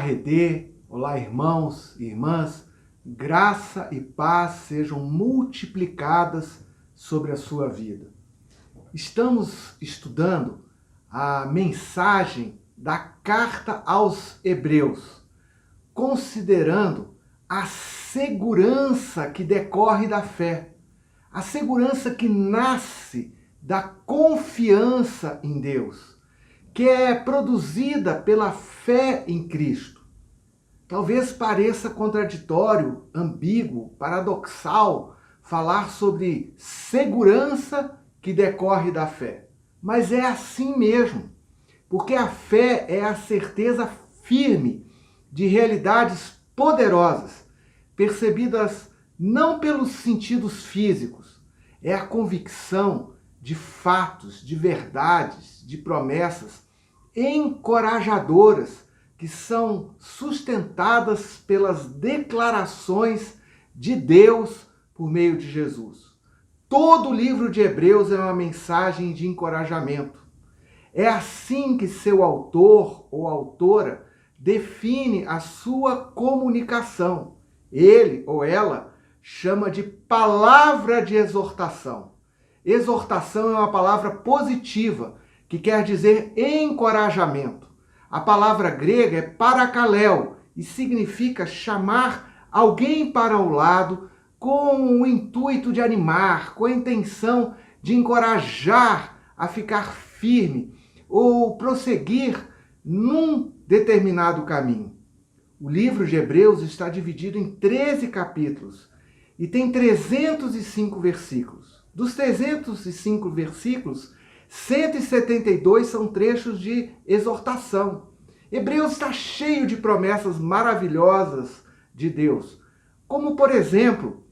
Redê, olá irmãos e irmãs, graça e paz sejam multiplicadas sobre a sua vida. Estamos estudando a mensagem da carta aos Hebreus, considerando a segurança que decorre da fé, a segurança que nasce da confiança em Deus, que é produzida pela fé em Cristo. Talvez pareça contraditório, ambíguo, paradoxal falar sobre segurança que decorre da fé. Mas é assim mesmo, porque a fé é a certeza firme de realidades poderosas, percebidas não pelos sentidos físicos, é a convicção de fatos, de verdades, de promessas encorajadoras que são sustentadas pelas declarações de Deus por meio de Jesus. Todo o livro de Hebreus é uma mensagem de encorajamento. É assim que seu autor ou autora define a sua comunicação. Ele ou ela chama de palavra de exortação. Exortação é uma palavra positiva, que quer dizer encorajamento. A palavra grega é parakaleo e significa chamar alguém para o lado com o intuito de animar, com a intenção de encorajar a ficar firme ou prosseguir num determinado caminho. O livro de Hebreus está dividido em 13 capítulos e tem 305 versículos. Dos 305 versículos, 172 são trechos de exortação. Hebreus está cheio de promessas maravilhosas de Deus, como por exemplo,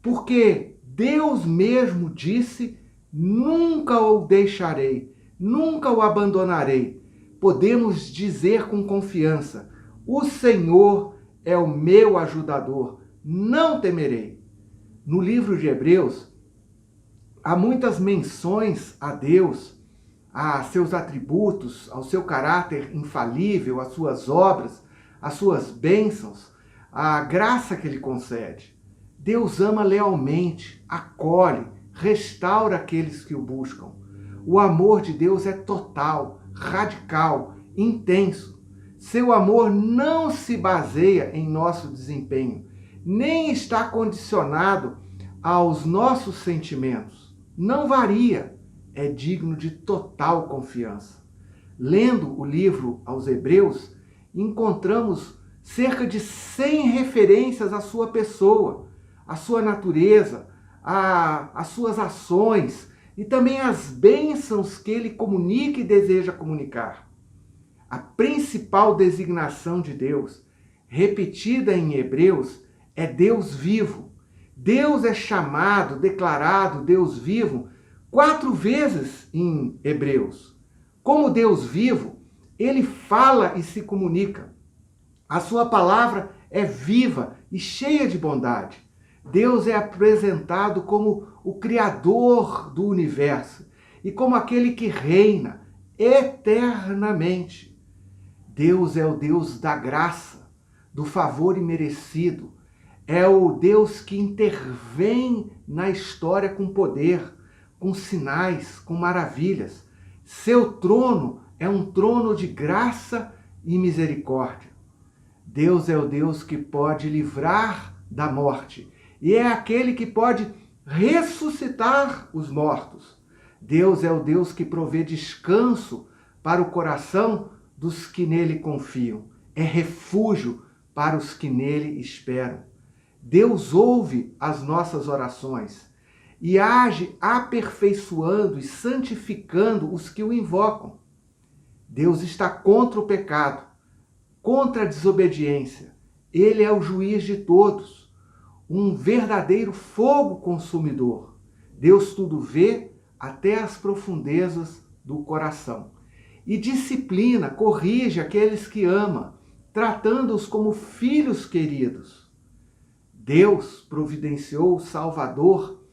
porque Deus mesmo disse, nunca o deixarei, nunca o abandonarei. Podemos dizer com confiança, o Senhor é o meu ajudador, não temerei. No livro de Hebreus, há muitas menções a Deus, a seus atributos, ao seu caráter infalível, às suas obras, às suas bênçãos, à graça que ele concede. Deus ama lealmente, acolhe, restaura aqueles que o buscam. O amor de Deus é total, radical, intenso. Seu amor não se baseia em nosso desempenho, nem está condicionado aos nossos sentimentos. Não varia, é digno de total confiança. Lendo o livro aos Hebreus, encontramos cerca de 100 referências à sua pessoa, à sua natureza, às suas ações e também às bênçãos que ele comunica e deseja comunicar. A principal designação de Deus, repetida em Hebreus, é Deus vivo. Deus é chamado, declarado Deus vivo 4 vezes em Hebreus. Como Deus vivo, ele fala e se comunica. A sua palavra é viva e cheia de bondade. Deus é apresentado como o Criador do universo e como aquele que reina eternamente. Deus é o Deus da graça, do favor imerecido. É o Deus que intervém na história com poder, com sinais, com maravilhas. Seu trono é um trono de graça e misericórdia. Deus é o Deus que pode livrar da morte e é aquele que pode ressuscitar os mortos. Deus é o Deus que provê descanso para o coração dos que nele confiam. É refúgio para os que nele esperam. Deus ouve as nossas orações e age aperfeiçoando e santificando os que o invocam. Deus está contra o pecado, contra a desobediência. Ele é o juiz de todos, um verdadeiro fogo consumidor. Deus tudo vê até as profundezas do coração. E disciplina, corrige aqueles que ama, tratando-os como filhos queridos. Deus providenciou o Salvador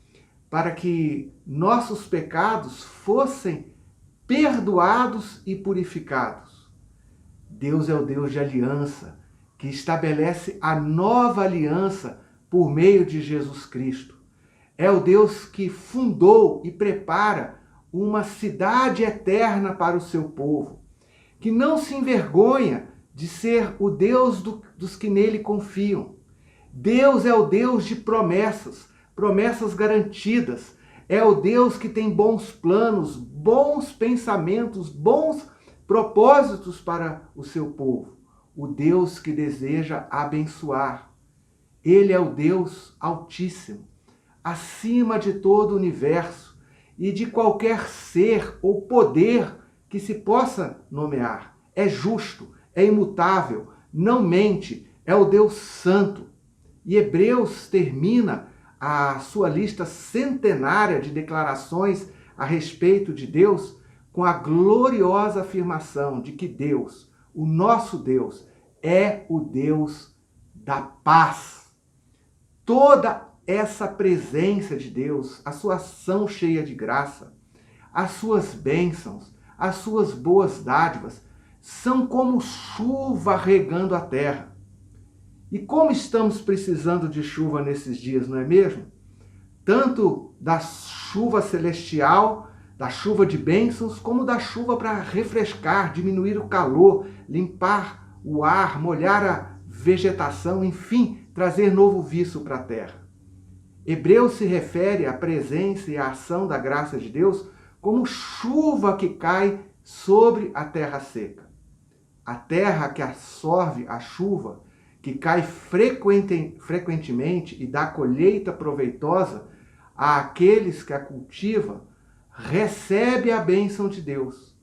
para que nossos pecados fossem perdoados e purificados. Deus é o Deus de aliança, que estabelece a nova aliança por meio de Jesus Cristo. É o Deus que fundou e prepara uma cidade eterna para o seu povo, que não se envergonha de ser o Deus dos que nele confiam. Deus é o Deus de promessas, promessas garantidas. É o Deus que tem bons planos, bons pensamentos, bons propósitos para o seu povo. O Deus que deseja abençoar. Ele é o Deus Altíssimo, acima de todo o universo e de qualquer ser ou poder que se possa nomear. É justo, é imutável, não mente, é o Deus Santo. E Hebreus termina a sua lista centenária de declarações a respeito de Deus com a gloriosa afirmação de que Deus, o nosso Deus, é o Deus da paz. Toda essa presença de Deus, a sua ação cheia de graça, as suas bênçãos, as suas boas dádivas, são como chuva regando a terra. E como estamos precisando de chuva nesses dias, não é mesmo? Tanto da chuva celestial, da chuva de bênçãos, como da chuva para refrescar, diminuir o calor, limpar o ar, molhar a vegetação, enfim, trazer novo viço para a terra. Hebreus se refere à presença e à ação da graça de Deus como chuva que cai sobre a terra seca. A terra que absorve a chuva, que cai frequentemente e dá colheita proveitosa àqueles que a cultivam, recebe a bênção de Deus.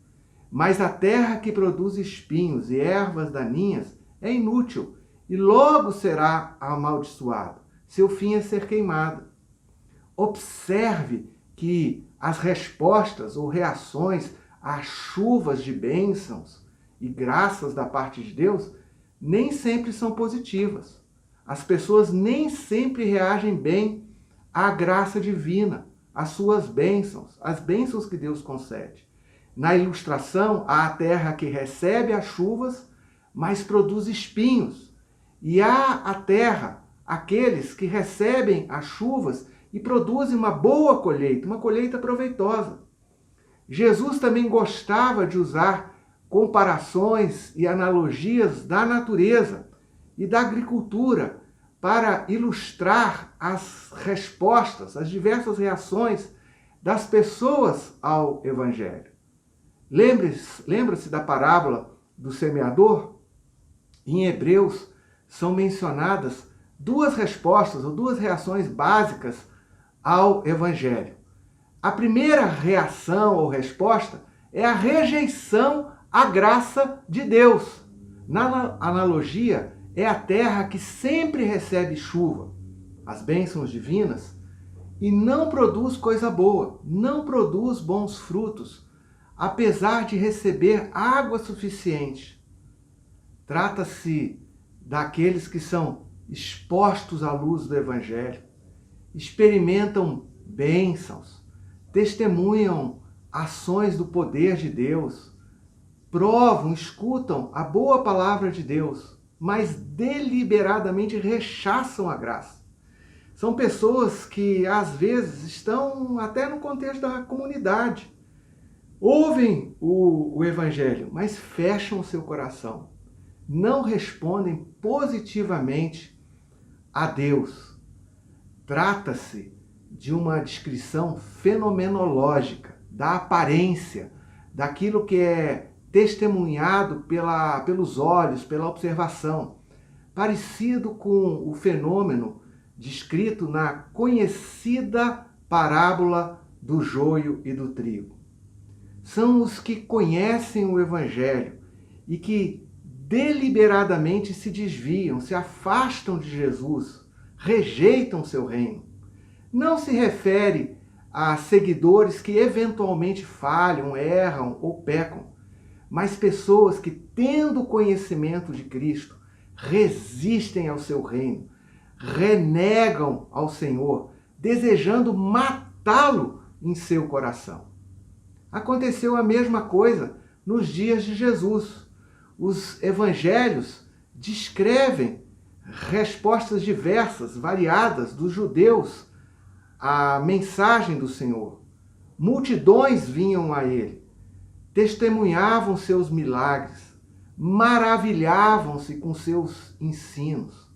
Mas a terra que produz espinhos e ervas daninhas é inútil e logo será amaldiçoado. Seu fim é ser queimado. Observe que as respostas ou reações às chuvas de bênçãos e graças da parte de Deus nem sempre são positivas. As pessoas nem sempre reagem bem à graça divina, às suas bênçãos, às bênçãos que Deus concede. Na ilustração, há a terra que recebe as chuvas, mas produz espinhos. E há a terra, aqueles que recebem as chuvas e produzem uma boa colheita, uma colheita proveitosa. Jesus também gostava de usar comparações e analogias da natureza e da agricultura para ilustrar as respostas, as diversas reações das pessoas ao Evangelho. Lembra-se da parábola do semeador? Em Hebreus são mencionadas duas respostas ou duas reações básicas ao Evangelho. A primeira reação ou resposta é a rejeição à graça de Deus. Na analogia, é a terra que sempre recebe chuva, as bênçãos divinas, e não produz coisa boa, não produz bons frutos, apesar de receber água suficiente. Trata-se daqueles que são expostos à luz do Evangelho, experimentam bênçãos, testemunham ações do poder de Deus, provam, escutam a boa palavra de Deus, mas deliberadamente rechaçam a graça. São pessoas que, às vezes, estão até no contexto da comunidade, ouvem o Evangelho, mas fecham o seu coração, não respondem positivamente a Deus. Trata-se de uma descrição fenomenológica da aparência, daquilo que é testemunhado pelos olhos, pela observação, parecido com o fenômeno descrito na conhecida parábola do joio e do trigo. São os que conhecem o Evangelho e que deliberadamente se desviam, se afastam de Jesus, rejeitam seu reino. Não se refere a seguidores que eventualmente falham, erram ou pecam, mas pessoas que, tendo conhecimento de Cristo, resistem ao seu reino, renegam ao Senhor, desejando matá-lo em seu coração. Aconteceu a mesma coisa nos dias de Jesus. os evangelhos descrevem respostas diversas, variadas dos judeus à mensagem do Senhor. Multidões vinham a ele, testemunhavam seus milagres, maravilhavam-se com seus ensinos,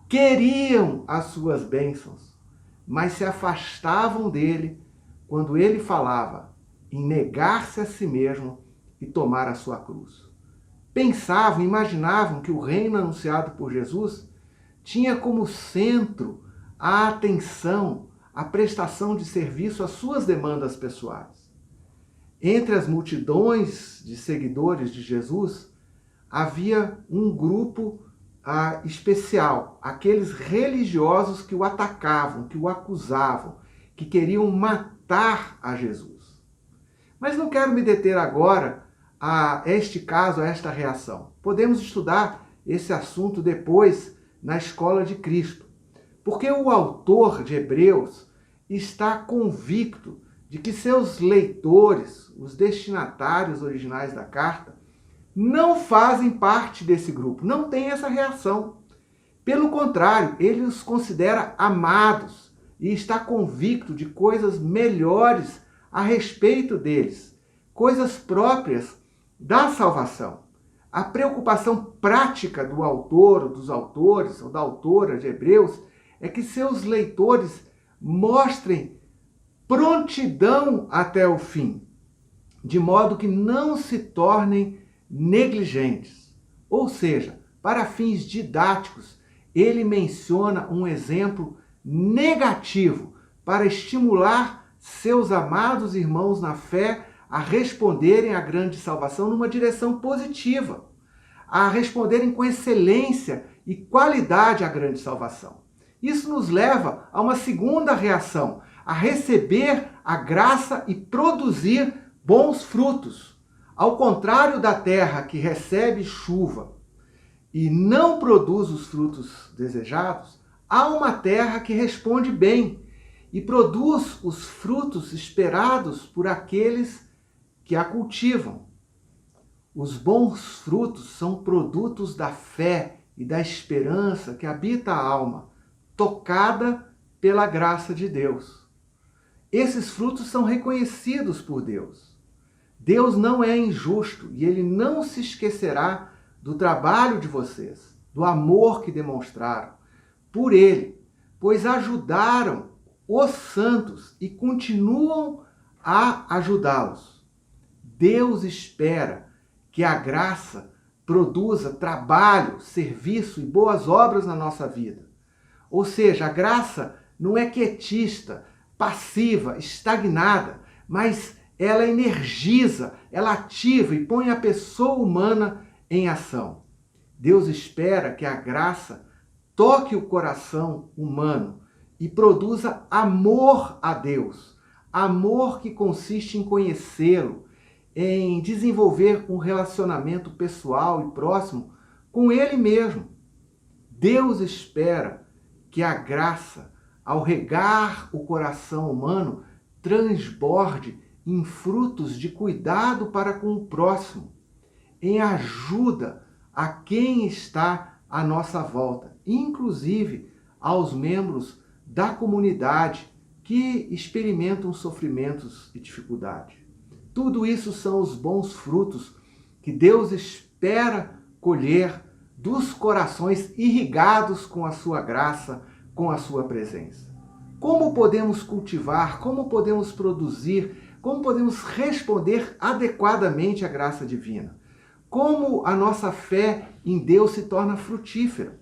queriam as suas bênçãos, mas se afastavam dele quando ele falava em negar-se a si mesmo e tomar a sua cruz. Pensavam, imaginavam que o reino anunciado por Jesus tinha como centro a atenção, a prestação de serviço às suas demandas pessoais. Entre as multidões de seguidores de Jesus, havia um grupo especial, aqueles religiosos que o atacavam, que o acusavam, que queriam matar a Jesus. Mas não quero me deter agora a este caso, a esta reação. Podemos estudar esse assunto depois na escola de Cristo, porque o autor de Hebreus está convicto de que seus leitores, os destinatários originais da carta, não fazem parte desse grupo, não têm essa reação. Pelo contrário, ele os considera amados e está convicto de coisas melhores a respeito deles, coisas próprias da salvação. A preocupação prática do autor, ou dos autores, ou da autora de Hebreus, é que seus leitores mostrem prontidão até o fim, de modo que não se tornem negligentes. Ou seja, para fins didáticos, ele menciona um exemplo negativo para estimular seus amados irmãos na fé a responderem à grande salvação numa direção positiva, a responderem com excelência e qualidade à grande salvação. Isso nos leva a uma segunda reação, a receber a graça e produzir bons frutos. Ao contrário da terra que recebe chuva e não produz os frutos desejados, há uma terra que responde bem e produz os frutos esperados por aqueles que a cultivam. Os bons frutos são produtos da fé e da esperança que habita a alma, tocada pela graça de Deus. Esses frutos são reconhecidos por Deus. Deus não é injusto e ele não se esquecerá do trabalho de vocês, do amor que demonstraram por ele, pois ajudaram os santos e continuam a ajudá-los. Deus espera que a graça produza trabalho, serviço e boas obras na nossa vida. Ou seja, a graça não é quietista, passiva, estagnada, mas ela energiza, ela ativa e põe a pessoa humana em ação. Deus espera que a graça toque o coração humano e produza amor a Deus. Amor que consiste em conhecê-lo, em desenvolver um relacionamento pessoal e próximo com Ele mesmo. Deus espera que a graça, ao regar o coração humano, transborde em frutos de cuidado para com o próximo, em ajuda a quem está à nossa volta, inclusive aos membros da comunidade que experimentam sofrimentos e dificuldade. Tudo isso são os bons frutos que Deus espera colher dos corações irrigados com a sua graça, com a sua presença. Como podemos cultivar, como podemos produzir, como podemos responder adequadamente à graça divina? Como a nossa fé em Deus se torna frutífera?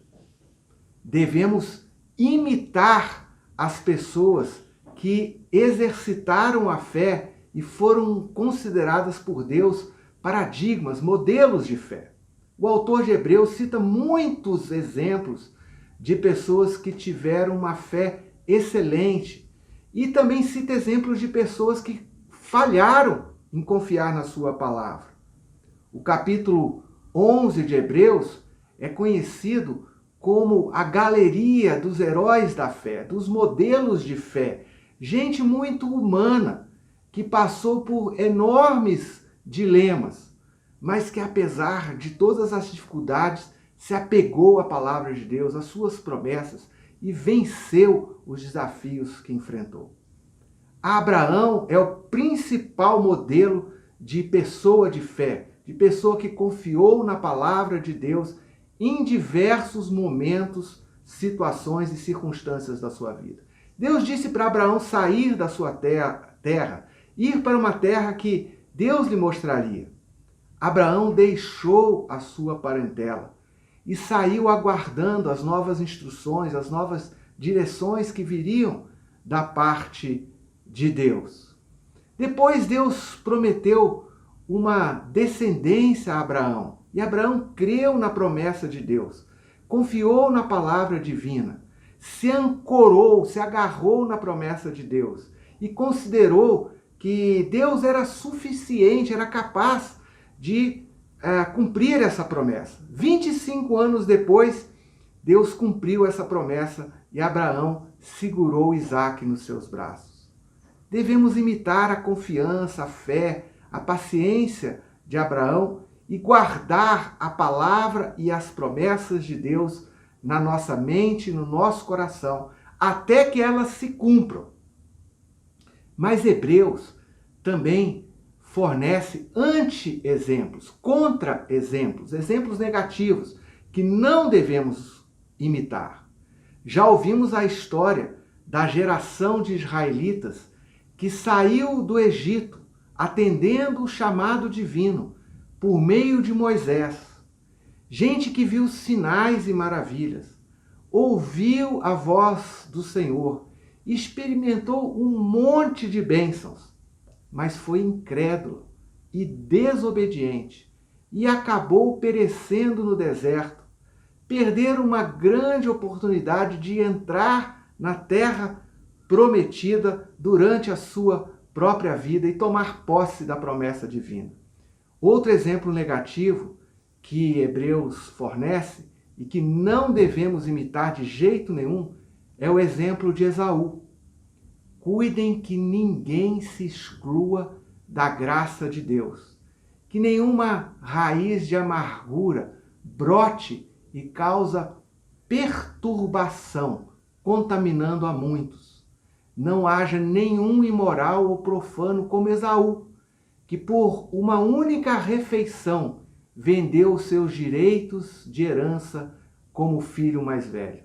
Devemos imitar as pessoas que exercitaram a fé e foram consideradas por Deus paradigmas, modelos de fé. O autor de Hebreus cita muitos exemplos de pessoas que tiveram uma fé excelente e também cita exemplos de pessoas que falharam em confiar na sua palavra. O capítulo 11 de Hebreus é conhecido como a galeria dos heróis da fé, dos modelos de fé, gente muito humana, que passou por enormes dilemas, mas que apesar de todas as dificuldades, se apegou à palavra de Deus, às suas promessas e venceu os desafios que enfrentou. Abraão é o principal modelo de pessoa de fé, de pessoa que confiou na palavra de Deus em diversos momentos, situações e circunstâncias da sua vida. Deus disse para Abraão sair da sua terra, ir para uma terra que Deus lhe mostraria. Abraão deixou a sua parentela e saiu aguardando as novas instruções, as novas direções que viriam da parte de Deus. Depois Deus prometeu uma descendência a Abraão, e Abraão creu na promessa de Deus, confiou na palavra divina, se ancorou, se agarrou na promessa de Deus e considerou que Deus era suficiente, era capaz de cumprir essa promessa. 25 anos depois, Deus cumpriu essa promessa e Abraão segurou Isaque nos seus braços. Devemos imitar a confiança, a fé, a paciência de Abraão e guardar a palavra e as promessas de Deus na nossa mente, no nosso coração, até que elas se cumpram. Mas Hebreus também fornece anti-exemplos, contra-exemplos, exemplos negativos que não devemos imitar. Já ouvimos a história da geração de israelitas que saiu do Egito atendendo o chamado divino por meio de Moisés. Gente que viu sinais e maravilhas, ouviu a voz do Senhor, experimentou um monte de bênçãos, mas foi incrédulo e desobediente e acabou perecendo no deserto. Perderam uma grande oportunidade de entrar na terra prometida durante a sua própria vida e tomar posse da promessa divina. Outro exemplo negativo que Hebreus fornece e que não devemos imitar de jeito nenhum é o exemplo de Esaú. Cuidem que ninguém se exclua da graça de Deus, que nenhuma raiz de amargura brote e causa perturbação, contaminando a muitos. Não haja nenhum imoral ou profano como Esaú, que por uma única refeição vendeu os seus direitos de herança como filho mais velho.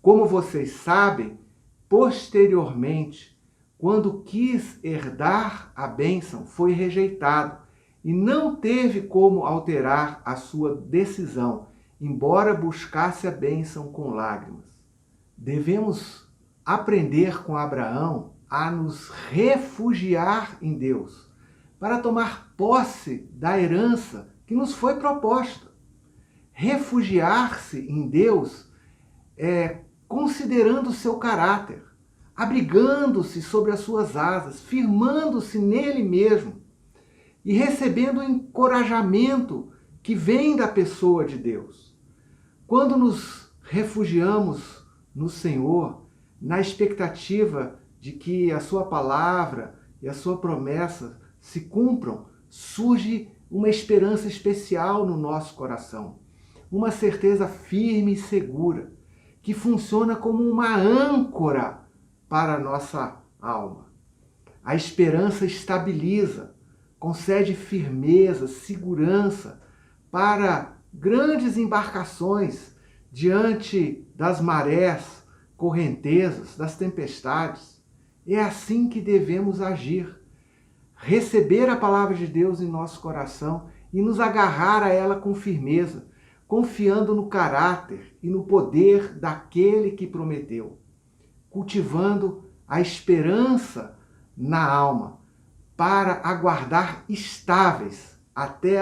Como vocês sabem, posteriormente, quando quis herdar a bênção, foi rejeitado e não teve como alterar a sua decisão, embora buscasse a bênção com lágrimas. Devemos aprender com Abraão a nos refugiar em Deus, para tomar posse da herança que nos foi proposta. Refugiar-se em Deus considerando o seu caráter, abrigando-se sobre as suas asas, firmando-se nele mesmo e recebendo o encorajamento que vem da pessoa de Deus. Quando nos refugiamos no Senhor, na expectativa de que a sua palavra e a sua promessa se cumpram, surge uma esperança especial no nosso coração, uma certeza firme e segura, que funciona como uma âncora para a nossa alma. A esperança estabiliza, concede firmeza, segurança para grandes embarcações diante das marés, correntezas, das tempestades. É assim que devemos agir. Receber a palavra de Deus em nosso coração e nos agarrar a ela com firmeza, confiando no caráter e no poder daquele que prometeu, cultivando a esperança na alma para aguardar estáveis até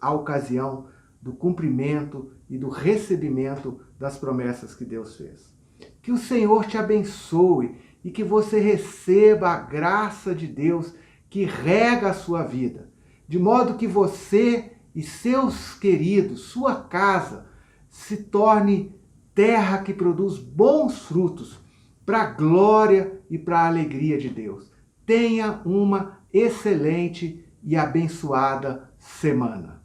a ocasião do cumprimento e do recebimento das promessas que Deus fez. Que o Senhor te abençoe e que você receba a graça de Deus que rega a sua vida, de modo que você e seus queridos, sua casa, se torne terra que produz bons frutos para a glória e para a alegria de Deus. Tenha uma excelente e abençoada semana.